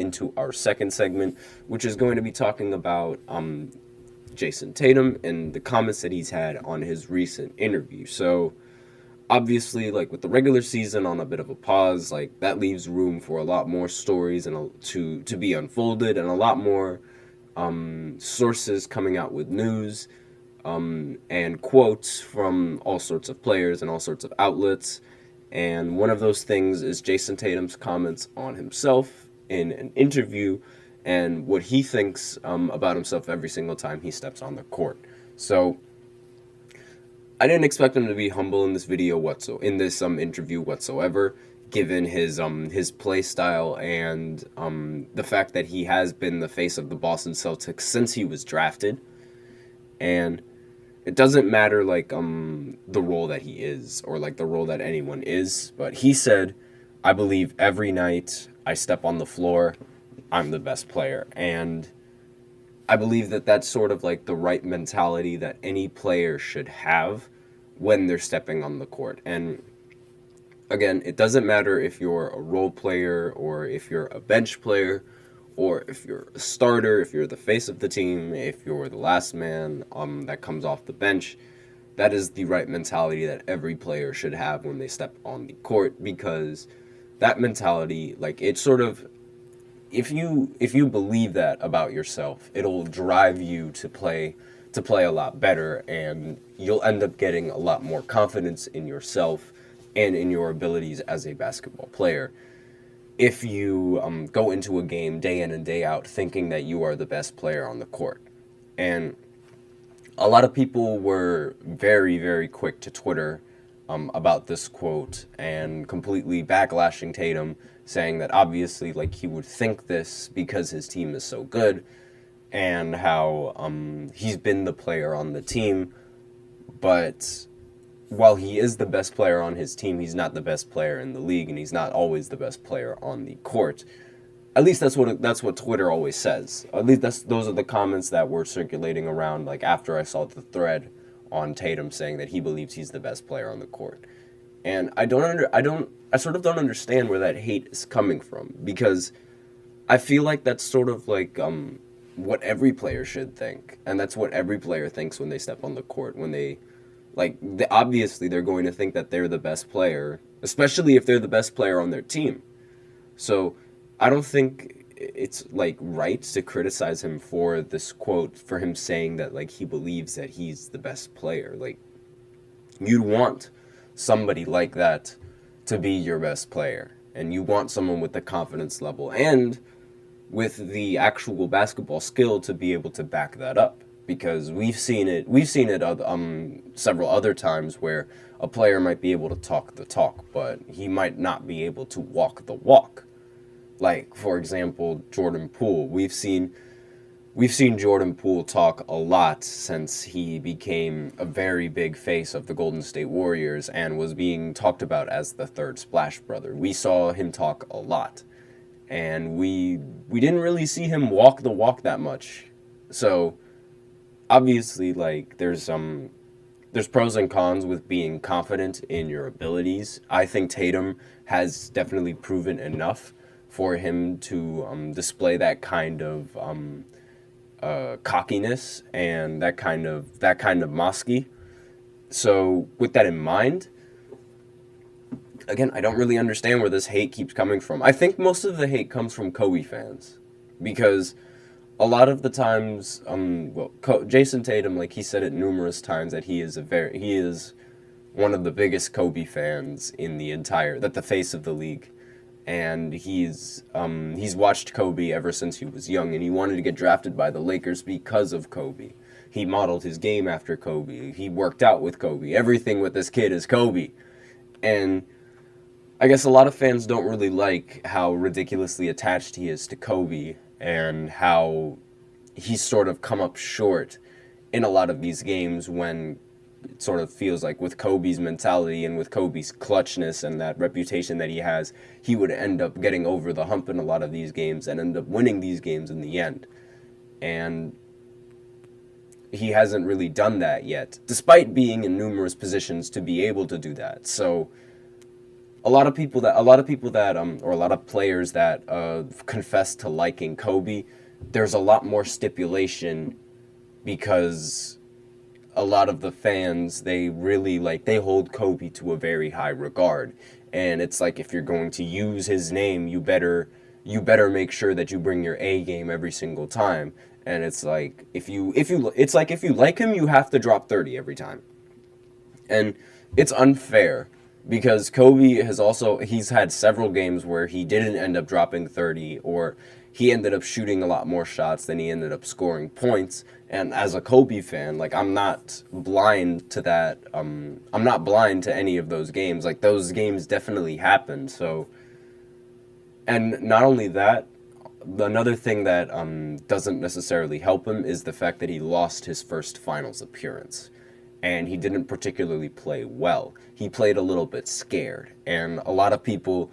into our second segment, which is going to be talking about Jayson Tatum and the comments that he's had on his recent interview. So obviously, like with the regular season on a bit of a pause, like that leaves room for a lot more stories and to be unfolded, and a lot more sources coming out with news and quotes from all sorts of players and all sorts of outlets. And one of those things is Jayson Tatum's comments on himself in an interview and what he thinks about himself every single time he steps on the court. So I didn't expect him to be humble in this interview whatsoever, given his play style and the fact that he has been the face of the Boston Celtics since he was drafted. And it doesn't matter like the role that he is or like the role that anyone is, but he said, "I believe every night I step on the floor, I'm the best player." And I believe that that's sort of like the right mentality that any player should have when they're stepping on the court. And again, it doesn't matter if you're a role player or if you're a bench player or if you're a starter, if you're the face of the team, if you're the last man that comes off the bench. That is the right mentality that every player should have when they step on the court, because that mentality, like, it sort of, if you believe that about yourself, it'll drive you to play a lot better, and you'll end up getting a lot more confidence in yourself and in your abilities as a basketball player. If you go into a game day in and day out thinking that you are the best player on the court. And a lot of people were very, very quick to Twitter about this quote and completely backlashing Tatum, saying that obviously like he would think this because his team is so good and how he's been the player on the team, but while he is the best player on his team, he's not the best player in the league, and he's not always the best player on the court. At least that's what Twitter always says. At least those are the comments that were circulating around like after I saw the thread on Tatum saying that he believes he's the best player on the court. And I sort of don't understand where that hate is coming from, because I feel like that's sort of like what every player should think, and that's what every player thinks when they step on the court. When they obviously they're going to think that they're the best player, especially if they're the best player on their team. So I don't think it's like right to criticize him for this quote, for him saying that like he believes that he's the best player. Like, you'd want somebody like that to be your best player, and you want someone with the confidence level and with the actual basketball skill to be able to back that up. Because we've seen it several other times where a player might be able to talk the talk, but he might not be able to walk the walk. Like, for example, Jordan Poole. We've seen Jordan Poole talk a lot since he became a very big face of the Golden State Warriors and was being talked about as the third Splash Brother. We saw him talk a lot, and we didn't really see him walk the walk that much. So obviously, like, there's pros and cons with being confident in your abilities. I think Tatum has definitely proven enough for him to display that kind of cockiness and that kind of mosky. So with that in mind, again, I don't really understand where this hate keeps coming from. I think most of the hate comes from Kobe fans, because a lot of the times, Jayson Tatum, like, he said it numerous times that he is one of the biggest Kobe fans the face of the league, and he's watched Kobe ever since he was young, and he wanted to get drafted by the Lakers because of Kobe. He modeled his game after Kobe. He worked out with Kobe. Everything with this kid is Kobe, and I guess a lot of fans don't really like how ridiculously attached he is to Kobe, and how he's sort of come up short in a lot of these games, when it sort of feels like with Kobe's mentality and with Kobe's clutchness and that reputation that he has, he would end up getting over the hump in a lot of these games and end up winning these games in the end. And he hasn't really done that yet, despite being in numerous positions to be able to do that. So a lot of players that confess to liking Kobe, there's a lot more stipulation because a lot of the fans, they hold Kobe to a very high regard. And it's like, if you're going to use his name, you better make sure that you bring your A game every single time. And it's like, if you like him, you have to drop 30 every time. And it's unfair because he's had several games where he didn't end up dropping 30, or he ended up shooting a lot more shots than he ended up scoring points. And as a Kobe fan, like, I'm not blind to that. I'm not blind to any of those games. Like, those games definitely happened. So, and not only that, another thing that doesn't necessarily help him is the fact that he lost his first finals appearance. And he didn't particularly play well. He played a little bit scared. And a lot of people,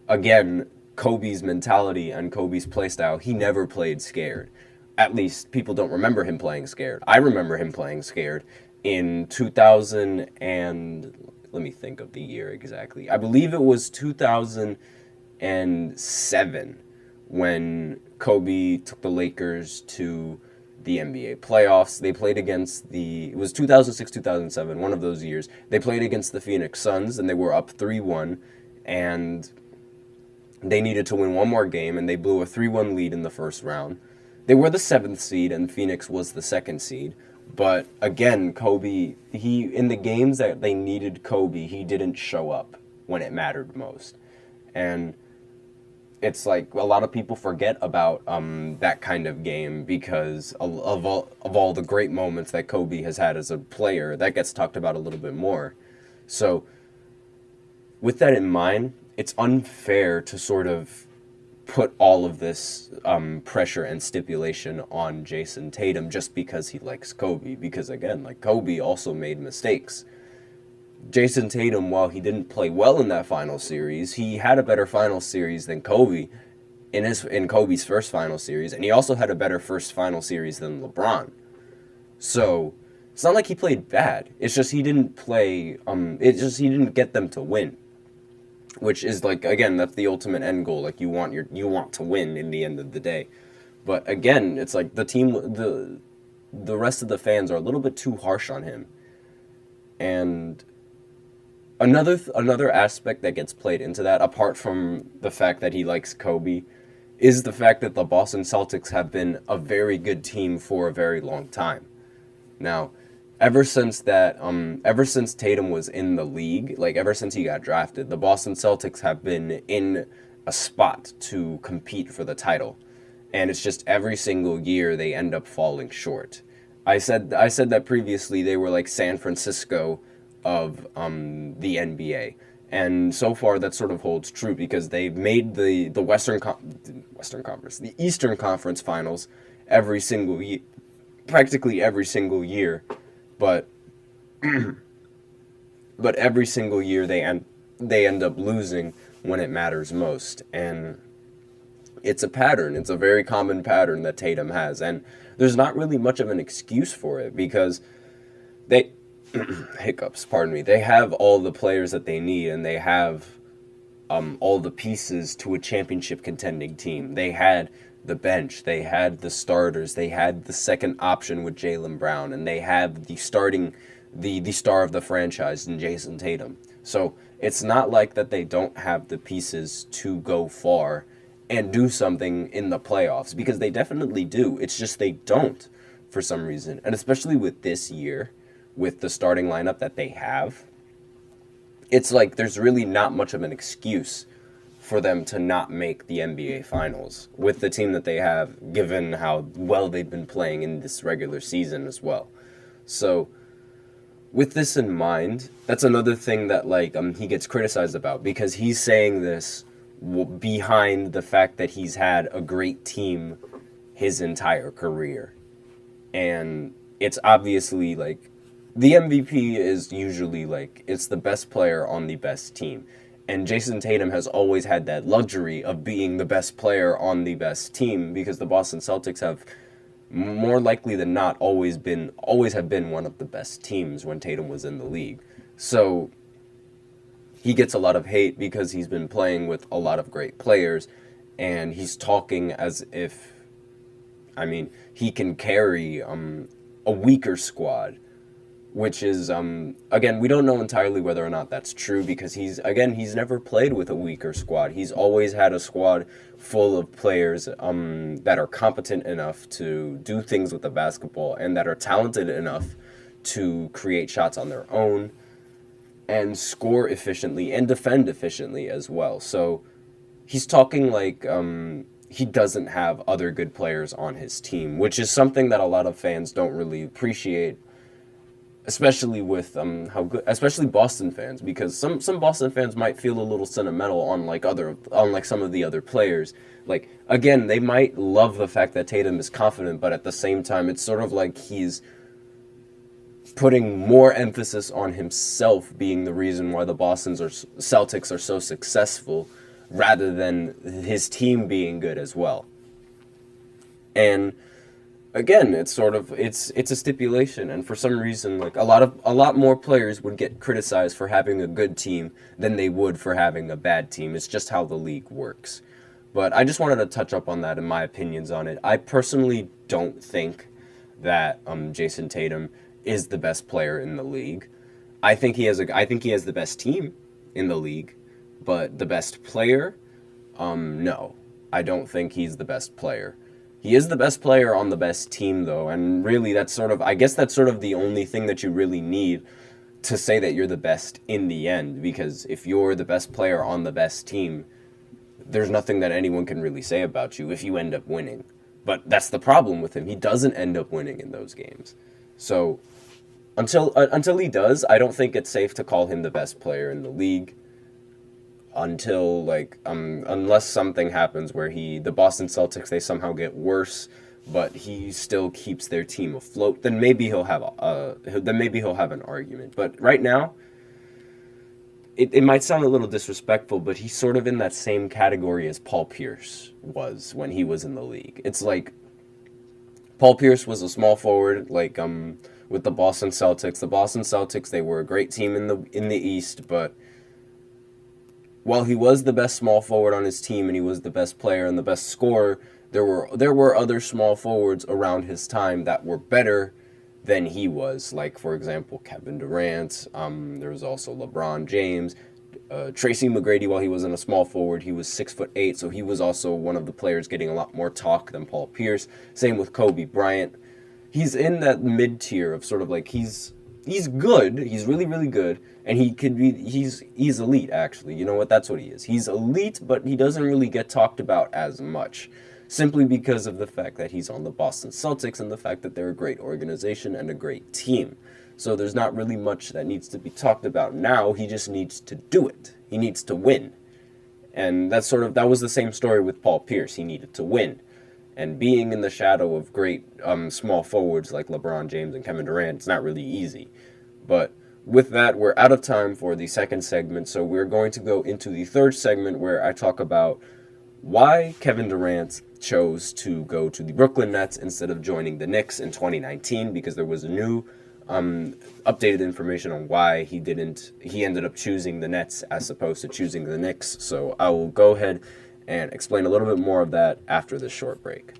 again, Kobe's mentality and Kobe's playstyle, he never played scared. At least people don't remember him playing scared. I remember him playing scared in 2000 and, let me think of the year exactly. I believe it was 2007 when Kobe took the Lakers to the NBA playoffs. They played against it was 2006, 2007, one of those years. They played against the Phoenix Suns, and they were up 3-1, and they needed to win one more game, and they blew a 3-1 lead in the first round. They were the 7th seed, and Phoenix was the 2nd seed. But again, Kobe, in the games that they needed Kobe, he didn't show up when it mattered most. And it's like, a lot of people forget about that kind of game because of all the great moments that Kobe has had as a player. That gets talked about a little bit more. So with that in mind, it's unfair to sort of put all of this pressure and stipulation on Jayson Tatum just because he likes Kobe. Because again, like, Kobe also made mistakes. Jayson Tatum, while he didn't play well in that final series, he had a better final series than Kobe in Kobe's first final series, and he also had a better first final series than LeBron. So it's not like he played bad. It's just he didn't play. He didn't get them to win, which is, like, again, that's the ultimate end goal. Like, you want to win in the end of the day. But again, it's like the rest of the fans are a little bit too harsh on him. And another aspect that gets played into that, apart from the fact that he likes Kobe, is the fact that the Boston Celtics have been a very good team for a very long time. Now, ever since Tatum was in the league, like, ever since he got drafted, the Boston Celtics have been in a spot to compete for the title. And it's just every single year they end up falling short. I said that previously. They were like San Francisco of the NBA. And so far that sort of holds true because they've made the Eastern Conference Finals every single year, practically every single year, but every single year they end up losing when it matters most. And it's a pattern. It's a very common pattern that Tatum has, and there's not really much of an excuse for it because they hiccups, pardon me. They have all the players that they need, and they have all the pieces to a championship contending team. They had the bench, they had the starters, they had the second option with Jaylen Brown, and they have the star of the franchise in Jayson Tatum. So it's not like that they don't have the pieces to go far and do something in the playoffs, because they definitely do. It's just they don't for some reason. And especially with this year, with the starting lineup that they have, it's like there's really not much of an excuse for them to not make the NBA Finals with the team that they have, given how well they've been playing in this regular season as well. So with this in mind, that's another thing that he gets criticized about, because he's saying this behind the fact that he's had a great team his entire career. And it's obviously the MVP is usually it's the best player on the best team. And Jayson Tatum has always had that luxury of being the best player on the best team, because the Boston Celtics have, more likely than not, always have been one of the best teams when Tatum was in the league. So he gets a lot of hate because he's been playing with a lot of great players, and he's talking as if, I mean, he can carry a weaker squad, which is, again, we don't know entirely whether or not that's true because he's never played with a weaker squad. He's always had a squad full of players that are competent enough to do things with the basketball and that are talented enough to create shots on their own and score efficiently and defend efficiently as well. So he's talking like he doesn't have other good players on his team, which is something that a lot of fans don't really appreciate, especially with especially Boston fans, because some Boston fans might feel a little sentimental on some of the other players. Like, again, they might love the fact that Tatum is confident, but at the same time, it's sort of like he's putting more emphasis on himself being the reason why the Celtics are so successful, rather than his team being good as well. And again, it's a stipulation, and for some reason, like a lot more players would get criticized for having a good team than they would for having a bad team. It's just how the league works. But I just wanted to touch up on that and my opinions on it. I personally don't think that Jayson Tatum is the best player in the league. I think he has the best team in the league, but the best player, no, I don't think he's the best player. He is the best player on the best team, though, and really that's sort of the only thing that you really need to say that you're the best in the end, because if you're the best player on the best team, there's nothing that anyone can really say about you if you end up winning. But that's the problem with him. He doesn't end up winning in those games. So until he does, I don't think it's safe to call him the best player in the league. Until unless something happens where the Boston Celtics, they somehow get worse, but he still keeps their team afloat, then maybe he'll have an argument. But right now, it might sound a little disrespectful, but he's sort of in that same category as Paul Pierce was when he was in the league. It's like Paul Pierce was a small forward, with the Boston Celtics. The Boston Celtics, they were a great team in the East, but while he was the best small forward on his team and he was the best player and the best scorer, there were other small forwards around his time that were better than he was. Like, for example, Kevin Durant. There was also LeBron James. Tracy McGrady, while he wasn't a small forward, he was 6'8", so he was also one of the players getting a lot more talk than Paul Pierce. Same with Kobe Bryant. He's in that mid-tier of sort of like he's good. He's really, really good. And he's elite, actually. You know what? That's what he is. He's elite, but he doesn't really get talked about as much, simply because of the fact that he's on the Boston Celtics and the fact that they're a great organization and a great team. So there's not really much that needs to be talked about now. He just needs to do it. He needs to win. And that was the same story with Paul Pierce. He needed to win. And being in the shadow of great small forwards like LeBron James and Kevin Durant, it's not really easy. But with that, we're out of time for the second segment, so we're going to go into the third segment where I talk about why Kevin Durant chose to go to the Brooklyn Nets instead of joining the Knicks in 2019, because there was a new updated information on why he ended up choosing the Nets as opposed to choosing the Knicks. So I will go ahead and explain a little bit more of that after this short break.